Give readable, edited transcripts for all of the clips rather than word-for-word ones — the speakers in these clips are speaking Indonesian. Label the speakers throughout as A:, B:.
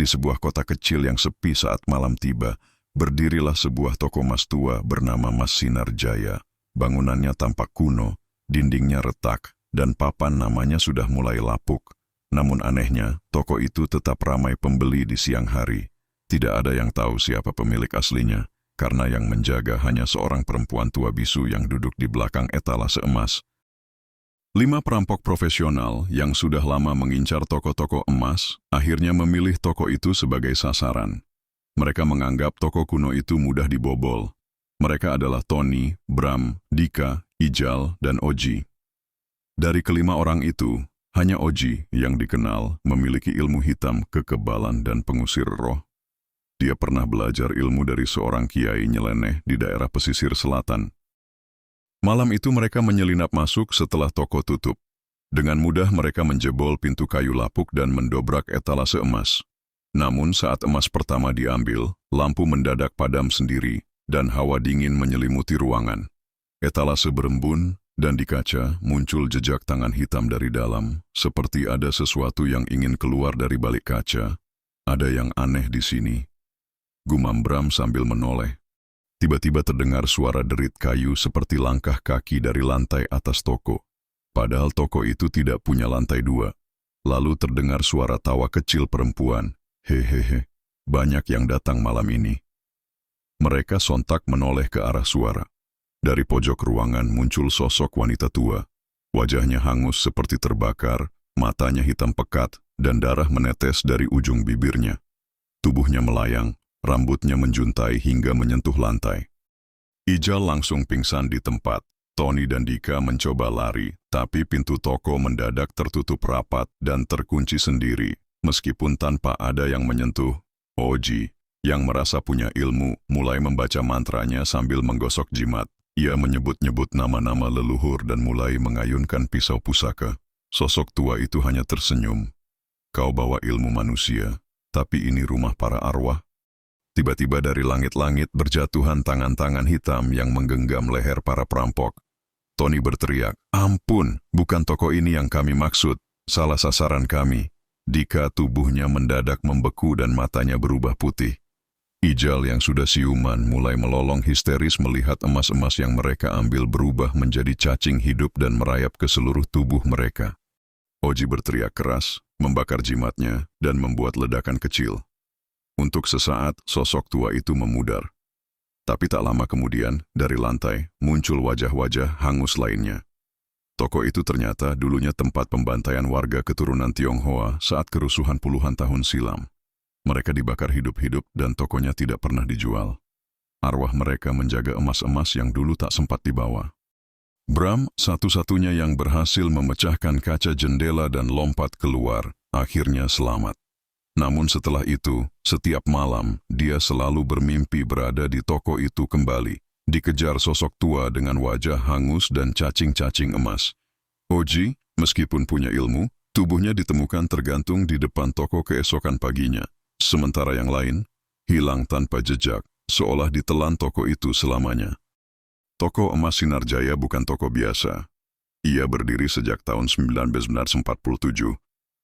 A: Di sebuah kota kecil yang sepi saat malam tiba, berdirilah sebuah toko emas tua bernama Mas Sinarjaya. Bangunannya tampak kuno, dindingnya retak, dan papan namanya sudah mulai lapuk. Namun anehnya, toko itu tetap ramai pembeli di siang hari. Tidak ada yang tahu siapa pemilik aslinya, karena yang menjaga hanya seorang perempuan tua bisu yang duduk di belakang etalase emas. 5 perampok profesional yang sudah lama mengincar toko-toko emas, akhirnya memilih toko itu sebagai sasaran. Mereka menganggap toko kuno itu mudah dibobol. Mereka adalah Tony, Bram, Dika, Ijal, dan Oji. Dari kelima orang itu, hanya Oji yang dikenal memiliki ilmu hitam, kekebalan, dan pengusir roh. Dia pernah belajar ilmu dari seorang kiai nyeleneh di daerah pesisir selatan. Malam itu mereka menyelinap masuk setelah toko tutup. Dengan mudah mereka menjebol pintu kayu lapuk dan mendobrak etalase emas. Namun saat emas pertama diambil, lampu mendadak padam sendiri dan hawa dingin menyelimuti ruangan. Etalase berembun dan di kaca muncul jejak tangan hitam dari dalam, seperti ada sesuatu yang ingin keluar dari balik kaca. Ada yang aneh di sini, gumam Bram sambil menoleh. Tiba-tiba terdengar suara derit kayu seperti langkah kaki dari lantai atas toko. Padahal toko itu tidak punya lantai 2. Lalu terdengar suara tawa kecil perempuan. Hehehe, banyak yang datang malam ini. Mereka sontak menoleh ke arah suara. Dari pojok ruangan muncul sosok wanita tua. Wajahnya hangus seperti terbakar, matanya hitam pekat, dan darah menetes dari ujung bibirnya. Tubuhnya melayang. Rambutnya menjuntai hingga menyentuh lantai. Ijal langsung pingsan di tempat. Tony dan Dika mencoba lari, tapi pintu toko mendadak tertutup rapat dan terkunci sendiri, meskipun tanpa ada yang menyentuh. Oji, yang merasa punya ilmu, mulai membaca mantranya sambil menggosok jimat. Ia menyebut-nyebut nama-nama leluhur dan mulai mengayunkan pisau pusaka. Sosok tua itu hanya tersenyum. Kau bawa ilmu manusia, tapi ini rumah para arwah. Tiba-tiba dari langit-langit berjatuhan tangan-tangan hitam yang menggenggam leher para perampok. Tony berteriak, "Ampun, bukan toko ini yang kami maksud, salah sasaran kami." Dika tubuhnya mendadak membeku dan matanya berubah putih. Ijal yang sudah siuman mulai melolong histeris melihat emas-emas yang mereka ambil berubah menjadi cacing hidup dan merayap ke seluruh tubuh mereka. Oji berteriak keras, membakar jimatnya, dan membuat ledakan kecil. Untuk sesaat, sosok tua itu memudar. Tapi tak lama kemudian, dari lantai, muncul wajah-wajah hangus lainnya. Toko itu ternyata dulunya tempat pembantaian warga keturunan Tionghoa saat kerusuhan puluhan tahun silam. Mereka dibakar hidup-hidup dan tokonya tidak pernah dijual. Arwah mereka menjaga emas-emas yang dulu tak sempat dibawa. Bram, satu-satunya yang berhasil memecahkan kaca jendela dan lompat keluar, akhirnya selamat. Namun setelah itu, setiap malam, dia selalu bermimpi berada di toko itu kembali, dikejar sosok tua dengan wajah hangus dan cacing-cacing emas. Oji, meskipun punya ilmu, tubuhnya ditemukan tergantung di depan toko keesokan paginya. Sementara yang lain, hilang tanpa jejak, seolah ditelan toko itu selamanya. Toko emas Sinarjaya bukan toko biasa. Ia berdiri sejak tahun 1947.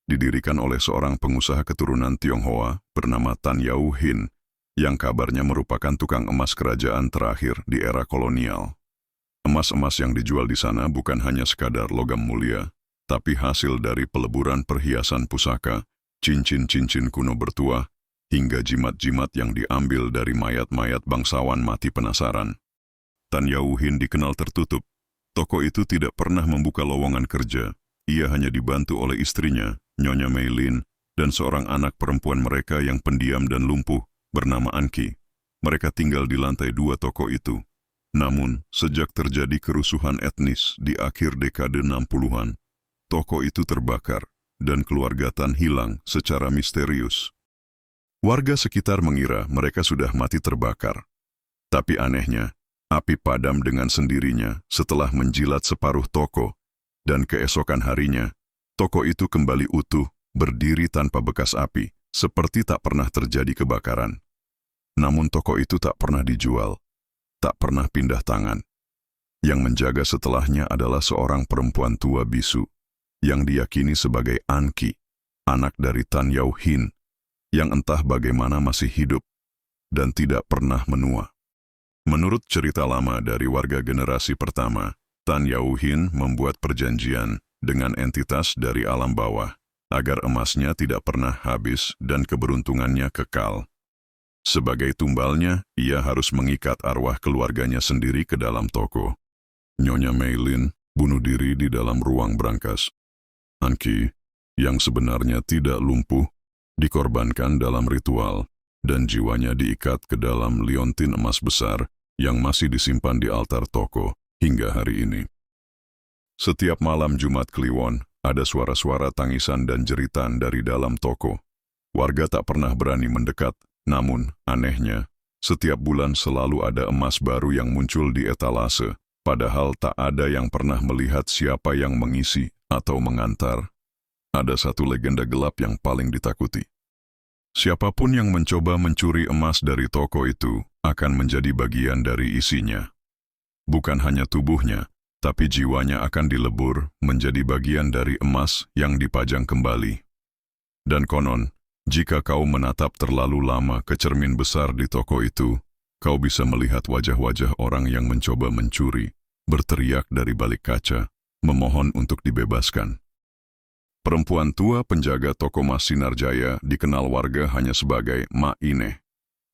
A: Didirikan oleh seorang pengusaha keturunan Tionghoa bernama Tan Yau Hin, yang kabarnya merupakan tukang emas kerajaan terakhir di era kolonial. Emas-emas yang dijual di sana bukan hanya sekadar logam mulia, tapi hasil dari peleburan perhiasan pusaka, cincin-cincin kuno bertuah, hingga jimat-jimat yang diambil dari mayat-mayat bangsawan mati penasaran. Tan Yau Hin dikenal tertutup. Toko itu tidak pernah membuka lowongan kerja. Ia hanya dibantu oleh istrinya, Nyonya Mei Lin, dan seorang anak perempuan mereka yang pendiam dan lumpuh, bernama Anki. Mereka tinggal di lantai 2 toko itu. Namun, sejak terjadi kerusuhan etnis di akhir dekade 60-an, toko itu terbakar, dan keluarga Tan hilang secara misterius. Warga sekitar mengira mereka sudah mati terbakar. Tapi anehnya, api padam dengan sendirinya setelah menjilat separuh toko, dan keesokan harinya, toko itu kembali utuh, berdiri tanpa bekas api, seperti tak pernah terjadi kebakaran. Namun toko itu tak pernah dijual, tak pernah pindah tangan. Yang menjaga setelahnya adalah seorang perempuan tua bisu, yang diyakini sebagai Anki, anak dari Tan Yau Hin, yang entah bagaimana masih hidup dan tidak pernah menua. Menurut cerita lama dari warga generasi pertama, Tan Yauhin membuat perjanjian dengan entitas dari alam bawah agar emasnya tidak pernah habis dan keberuntungannya kekal. Sebagai tumbalnya, ia harus mengikat arwah keluarganya sendiri ke dalam toko. Nyonya Meilin bunuh diri di dalam ruang brankas. Anki, yang sebenarnya tidak lumpuh, dikorbankan dalam ritual, dan jiwanya diikat ke dalam liontin emas besar yang masih disimpan di altar toko hingga hari ini. Setiap malam Jumat Kliwon, ada suara-suara tangisan dan jeritan dari dalam toko. Warga tak pernah berani mendekat, namun, anehnya, setiap bulan selalu ada emas baru yang muncul di etalase, padahal tak ada yang pernah melihat siapa yang mengisi atau mengantar. Ada satu legenda gelap yang paling ditakuti. Siapapun yang mencoba mencuri emas dari toko itu akan menjadi bagian dari isinya. Bukan hanya tubuhnya, tapi jiwanya akan dilebur menjadi bagian dari emas yang dipajang kembali. Dan konon, jika kau menatap terlalu lama ke cermin besar di toko itu, kau bisa melihat wajah-wajah orang yang mencoba mencuri, berteriak dari balik kaca, memohon untuk dibebaskan. Perempuan tua penjaga toko emas Sinarjaya dikenal warga hanya sebagai Mak Ineh.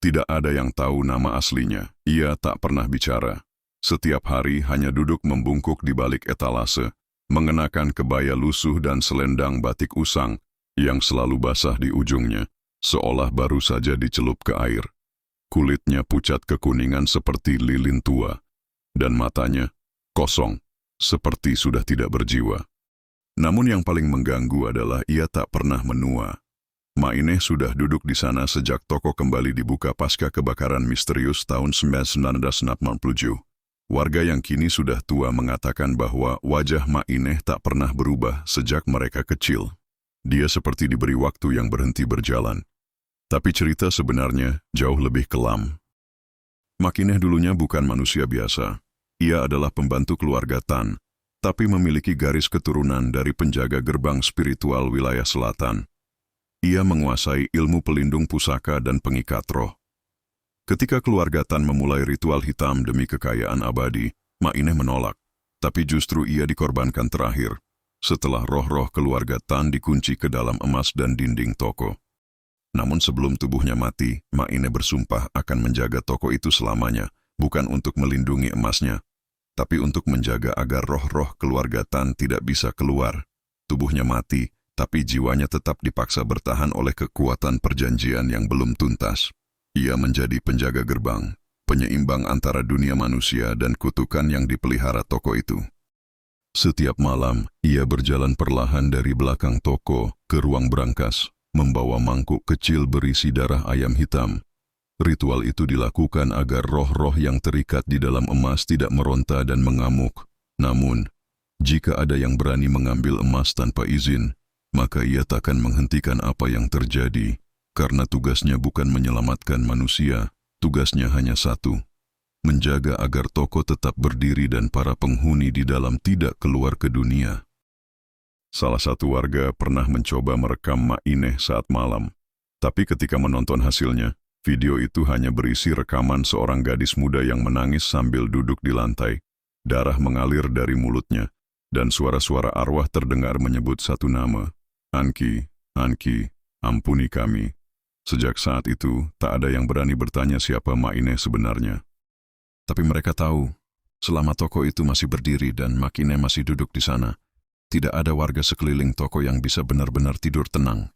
A: Tidak ada yang tahu nama aslinya, ia tak pernah bicara. Setiap hari hanya duduk membungkuk di balik etalase, mengenakan kebaya lusuh dan selendang batik usang yang selalu basah di ujungnya, seolah baru saja dicelup ke air. Kulitnya pucat kekuningan seperti lilin tua, dan matanya kosong, seperti sudah tidak berjiwa. Namun yang paling mengganggu adalah ia tak pernah menua. Mak Ineh sudah duduk di sana sejak toko kembali dibuka pasca kebakaran misterius tahun 1987. Warga yang kini sudah tua mengatakan bahwa wajah Mak Ineh tak pernah berubah sejak mereka kecil. Dia seperti diberi waktu yang berhenti berjalan. Tapi cerita sebenarnya jauh lebih kelam. Mak Ineh dulunya bukan manusia biasa. Ia adalah pembantu keluarga Tan, tapi memiliki garis keturunan dari penjaga gerbang spiritual wilayah selatan. Ia menguasai ilmu pelindung pusaka dan pengikat roh. Ketika keluarga Tan memulai ritual hitam demi kekayaan abadi, Mak Ineh menolak, tapi justru ia dikorbankan terakhir, setelah roh-roh keluarga Tan dikunci ke dalam emas dan dinding toko. Namun sebelum tubuhnya mati, Mak Ineh bersumpah akan menjaga toko itu selamanya, bukan untuk melindungi emasnya, tapi untuk menjaga agar roh-roh keluarga Tan tidak bisa keluar. Tubuhnya mati, tapi jiwanya tetap dipaksa bertahan oleh kekuatan perjanjian yang belum tuntas. Ia menjadi penjaga gerbang, penyeimbang antara dunia manusia dan kutukan yang dipelihara toko itu. Setiap malam, ia berjalan perlahan dari belakang toko ke ruang brankas, membawa mangkuk kecil berisi darah ayam hitam. Ritual itu dilakukan agar roh-roh yang terikat di dalam emas tidak meronta dan mengamuk. Namun, jika ada yang berani mengambil emas tanpa izin, maka ia takkan menghentikan apa yang terjadi, karena tugasnya bukan menyelamatkan manusia, tugasnya hanya satu: menjaga agar toko tetap berdiri dan para penghuni di dalam tidak keluar ke dunia. Salah satu warga pernah mencoba merekam Mak Ineh saat malam, tapi ketika menonton hasilnya, video itu hanya berisi rekaman seorang gadis muda yang menangis sambil duduk di lantai. Darah mengalir dari mulutnya, dan suara-suara arwah terdengar menyebut satu nama, Anki, Anki, ampuni kami. Sejak saat itu, tak ada yang berani bertanya siapa Mak Ineh sebenarnya. Tapi mereka tahu, selama toko itu masih berdiri dan Mak Ineh masih duduk di sana, tidak ada warga sekeliling toko yang bisa benar-benar tidur tenang.